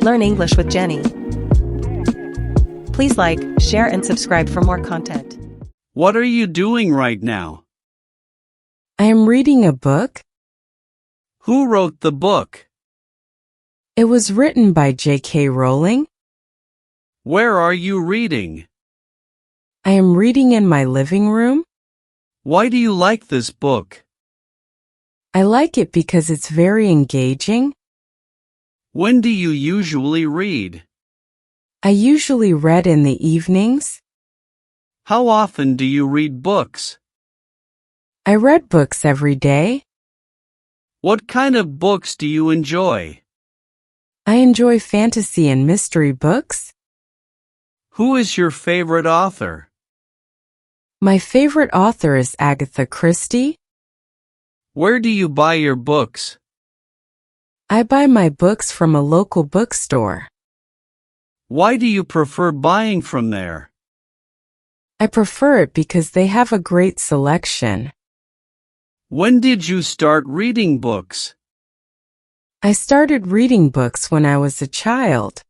Learn English with Jenny. Please like, share and subscribe for more content. What are you doing right now? I am reading a book. Who wrote the book? It was written by J.K. Rowling. Where are you reading? I am reading in my living room. Why do you like this book? I like it because it's very engaging. When do you usually read? I usually read in the evenings. How often do you read books? I read books every day. What kind of books do you enjoy? I enjoy fantasy and mystery books. Who is your favorite author? My favorite author is Agatha Christie. Where do you buy your books? I buy my books from a local bookstore. Why do you prefer buying from there? I prefer it because they have a great selection. When did you start reading books? I started reading books when I was a child.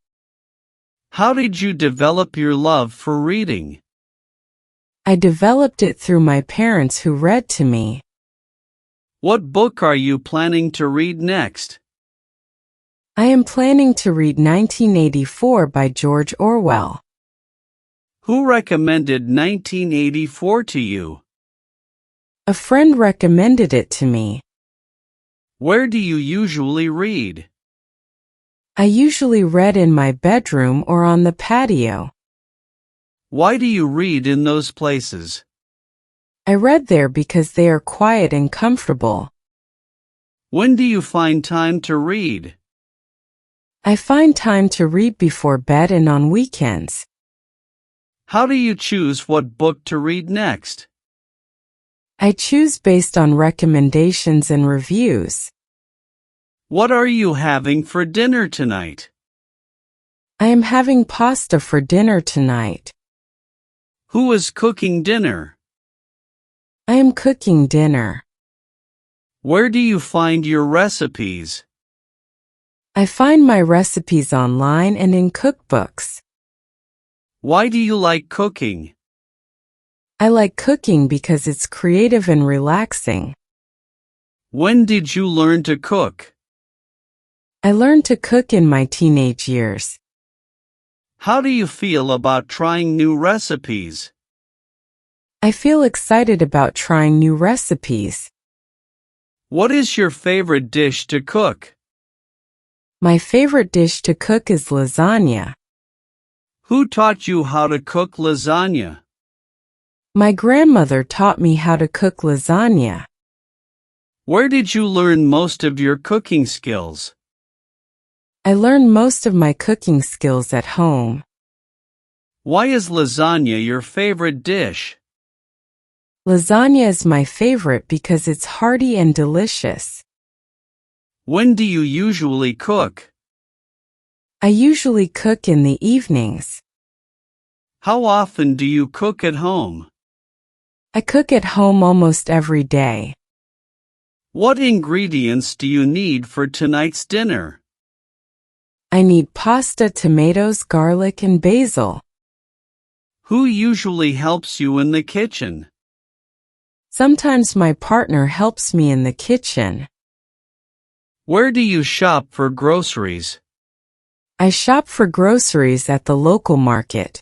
How did you develop your love for reading? I developed it through my parents who read to me. What book are you planning to read next? I am planning to read 1984 by George Orwell. Who recommended 1984 to you? A friend recommended it to me. Where do you usually read? I usually read in my bedroom or on the patio. Why do you read in those places? I read there because they are quiet and comfortable. When do you find time to read? I find time to read before bed and on weekends. How do you choose what book to read next? I choose based on recommendations and reviews. What are you having for dinner tonight? I am having pasta for dinner tonight. Who is cooking dinner? I am cooking dinner. Where do you find your recipes? I find my recipes online and in cookbooks. Why do you like cooking? I like cooking because it's creative and relaxing. When did you learn to cook? I learned to cook in my teenage years. How do you feel about trying new recipes? I feel excited about trying new recipes. What is your favorite dish to cook? My favorite dish to cook is lasagna. Who taught you how to cook lasagna? My grandmother taught me how to cook lasagna. Where did you learn most of your cooking skills? I learned most of my cooking skills at home. Why is lasagna your favorite dish? Lasagna is my favorite because it's hearty and delicious. When do you usually cook? I usually cook in the evenings. How often do you cook at home? I cook at home almost every day. What ingredients do you need for tonight's dinner? I need pasta, tomatoes, garlic, and basil. Who usually helps you in the kitchen? Sometimes my partner helps me in the kitchen. Where do you shop for groceries? I shop for groceries at the local market.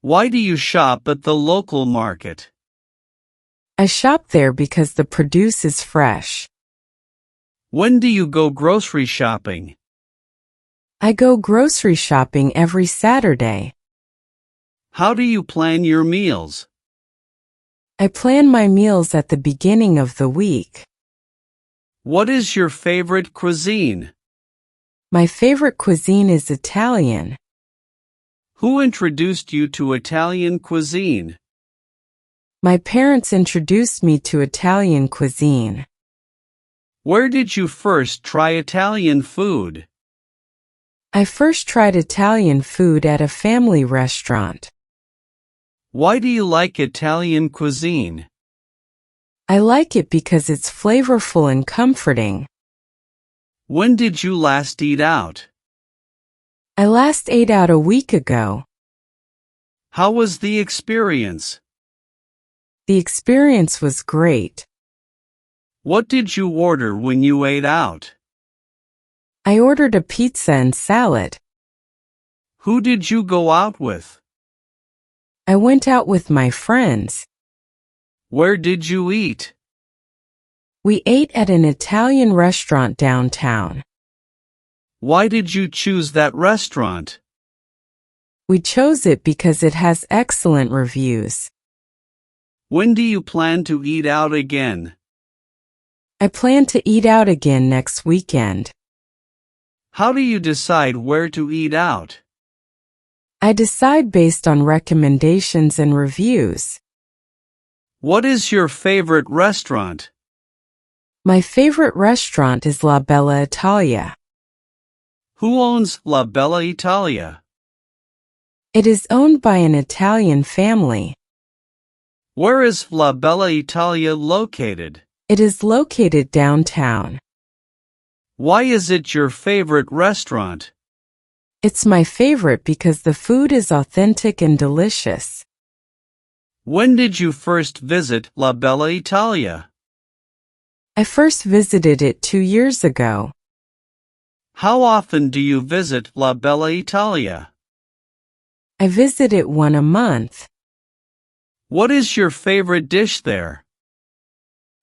Why do you shop at the local market? I shop there because the produce is fresh. When do you go grocery shopping? I go grocery shopping every Saturday. How do you plan your meals? I plan my meals at the beginning of the week. What is your favorite cuisine? My favorite cuisine is Italian. Who introduced you to Italian cuisine? My parents introduced me to Italian cuisine. Where did you first try Italian food? I first tried Italian food at a family restaurant. Why do you like Italian cuisine? I like it because it's flavorful and comforting. When did you last eat out? I last ate out a week ago. How was the experience? The experience was great. What did you order when you ate out? I ordered a pizza and salad. Who did you go out with? I went out with my friends. Where did you eat? We ate at an Italian restaurant downtown. Why did you choose that restaurant? We chose it because it has excellent reviews. When do you plan to eat out again? I plan to eat out again next weekend. How do you decide where to eat out? I decide based on recommendations and reviews. What is your favorite restaurant? My favorite restaurant is La Bella Italia. Who owns La Bella Italia? It is owned by an Italian family. Where is La Bella Italia located? It is located downtown. Why is it your favorite restaurant? It's my favorite because the food is authentic and delicious. When did you first visit La Bella Italia? I first visited it 2 years ago. How often do you visit La Bella Italia? I visit it once a month. What is your favorite dish there?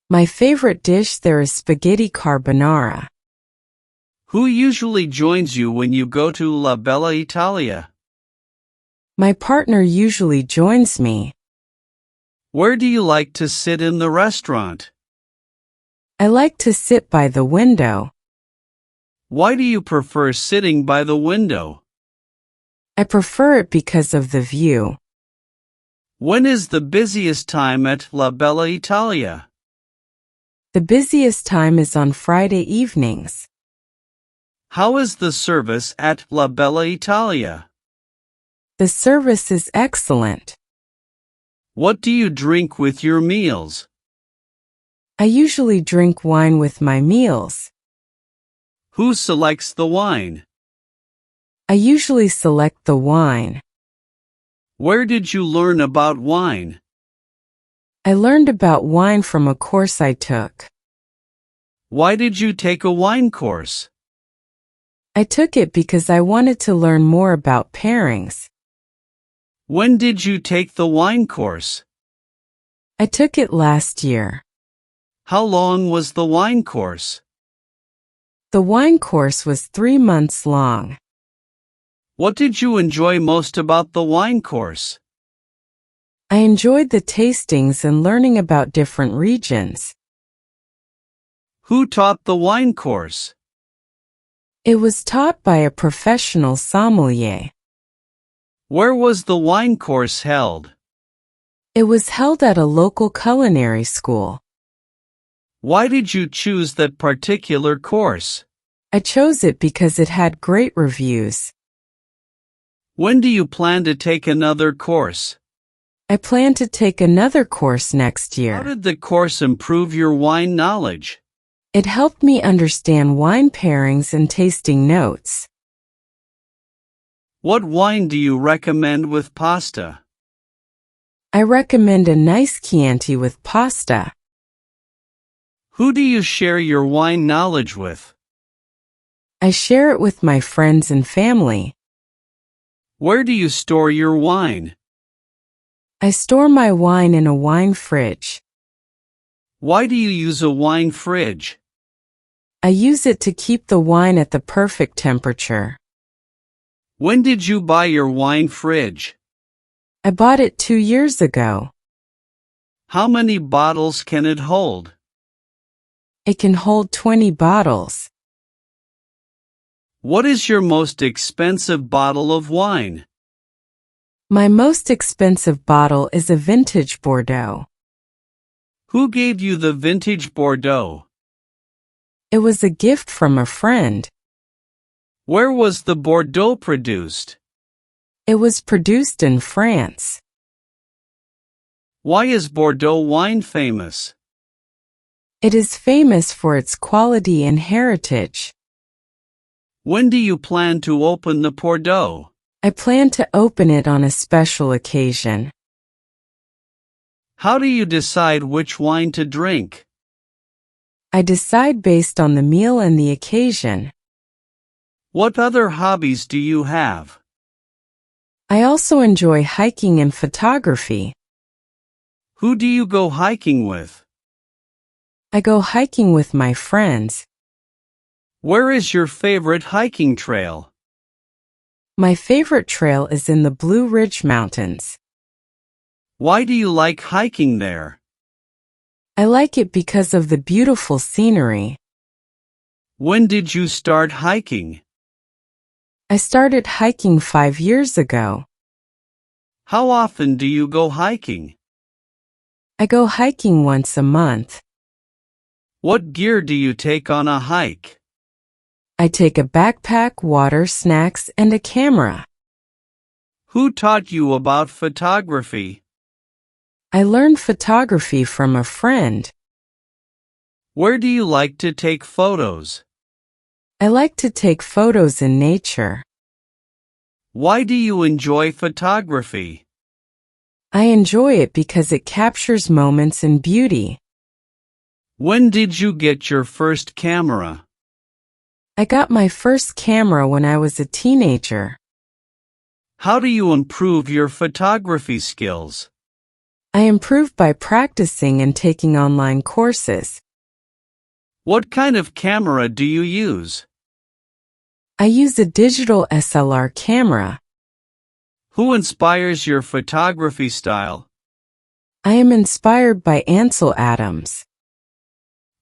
My favorite dish there is spaghetti carbonara. Who usually joins you when you go to La Bella Italia? My partner usually joins me. Where do you like to sit in the restaurant? I like to sit by the window. Why do you prefer sitting by the window? I prefer it because of the view. When is the busiest time at La Bella Italia? The busiest time is on Friday evenings. How is the service at La Bella Italia? The service is excellent. What do you drink with your meals? I usually drink wine with my meals. Who selects the wine? I usually select the wine. Where did you learn about wine? I learned about wine from a course I took. Why did you take a wine course? I took it because I wanted to learn more about pairings. When did you take the wine course? I took it last year. How long was the wine course? The wine course was 3 months long. What did you enjoy most about the wine course? I enjoyed the tastings and learning about different regions. Who taught the wine course? It was taught by a professional sommelier. Where was the wine course held? It was held at a local culinary school. Why did you choose that particular course? I chose it because it had great reviews. When do you plan to take another course? I plan to take another course next How year. did the course improve your wine knowledge? It helped me understand wine pairings and tasting notes. What wine do you recommend with pasta? I recommend a nice Chianti with pasta. Who do you share your wine knowledge with? I share it with my friends and family. Where do you store your wine? I store my wine in a wine fridge. Why do you use a wine fridge? I use it to keep the wine at the perfect temperature. When did you buy your wine fridge? I bought it 2 years ago. How many bottles can it hold? It can hold 20 bottles. What is your most expensive bottle of wine? My most expensive bottle is a vintage Bordeaux. Who gave you the vintage Bordeaux? It was a gift from a friend. Where was the Bordeaux produced? It was produced in France. Why is Bordeaux wine famous? It is famous for its quality and heritage. When do you plan to open the Bordeaux? I plan to open it on a special occasion. How do you decide which wine to drink? I decide based on the meal and the occasion. What other hobbies do you have? I also enjoy hiking and photography. Who do you go hiking with? I go hiking with my friends. Where is your favorite hiking trail? My favorite trail is in the Blue Ridge Mountains. Why do you like hiking there? I like it because of the beautiful scenery. When did you start hiking? I started hiking 5 years ago. How often do you go hiking? I go hiking once a month. What gear do you take on a hike? I take a backpack, water, snacks, and a camera. Who taught you about photography? I learned photography from a friend. Where do you like to take photos? I like to take photos in nature. Why do you enjoy photography? I enjoy it because it captures moments in beauty. When did you get your first camera? I got my first camera when I was a teenager. How do you improve your photography skills? I improve by practicing and taking online courses. What kind of camera do you use? I use a digital SLR camera. Who inspires your photography style? I am inspired by Ansel Adams.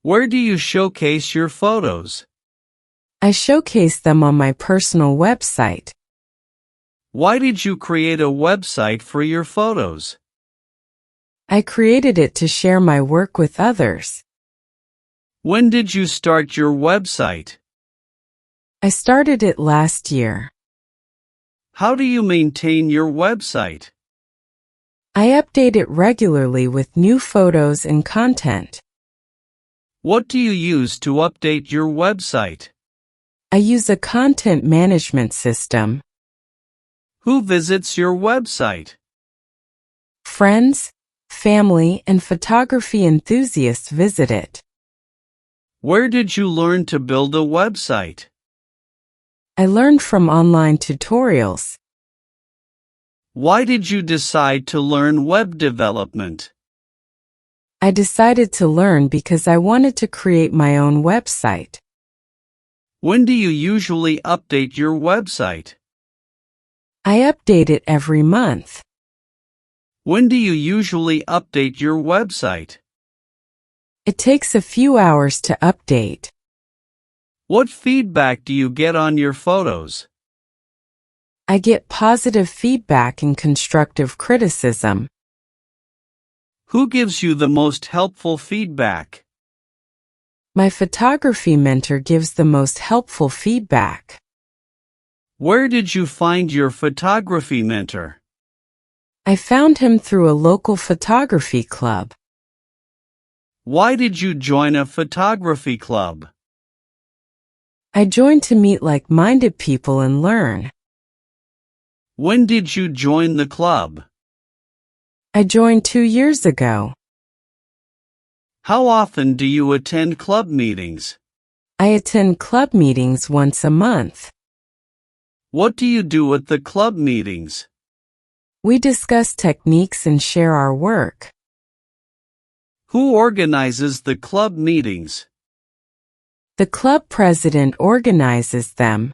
Where do you showcase your photos? I showcase them on my personal website. Why did you create a website for your photos? I created it to share my work with others. When did you start your website? I started it last year. How do you maintain your website? I update it regularly with new photos and content. What do you use to update your website? I use a content management system. Who visits your website? Friends, family, and photography enthusiasts visit it. Where did you learn to build a website? I learned from online tutorials. Why did you decide to learn web development? I decided to learn because I wanted to create my own website. When do you usually update your website? I update it every month. When do you usually update your website? It takes a few hours to update. What feedback do you get on your photos? I get positive feedback and constructive criticism. Who gives you the most helpful feedback? My photography mentor gives the most helpful feedback. Where did you find your photography mentor? I found him through a local photography club. Why did you join a photography club? I joined to meet like-minded people and learn. When did you join the club? I joined 2 years ago. How often do you attend club meetings? I attend club meetings once a month. What do you do at the club meetings? We discuss techniques and share our work. Who organizes the club meetings? The club president organizes them.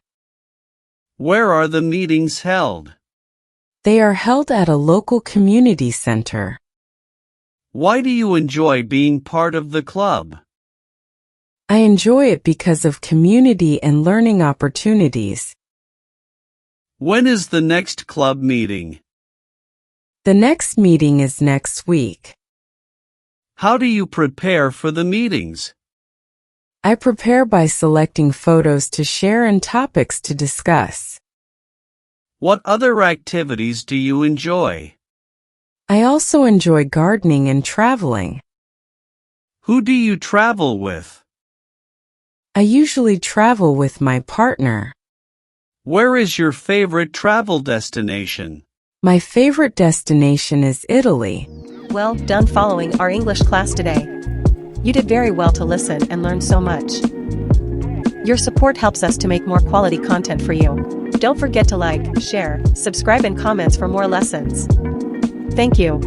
Where are the meetings held? They are held at a local community center. Why do you enjoy being part of the club? I enjoy it because of community and learning opportunities. When is the next club meeting? The next meeting is next week. How do you prepare for the meetings? I prepare by selecting photos to share and topics to discuss. What other activities do you enjoy? I also enjoy gardening and traveling. Who do you travel with? I usually travel with my partner. Where is your favorite travel destination? My favorite destination is Italy. Well done following our English class today. You did very well to listen and learn so much. Your support helps us to make more quality content for you. Don't forget to like, share, subscribe and comments for more lessons. Thank you.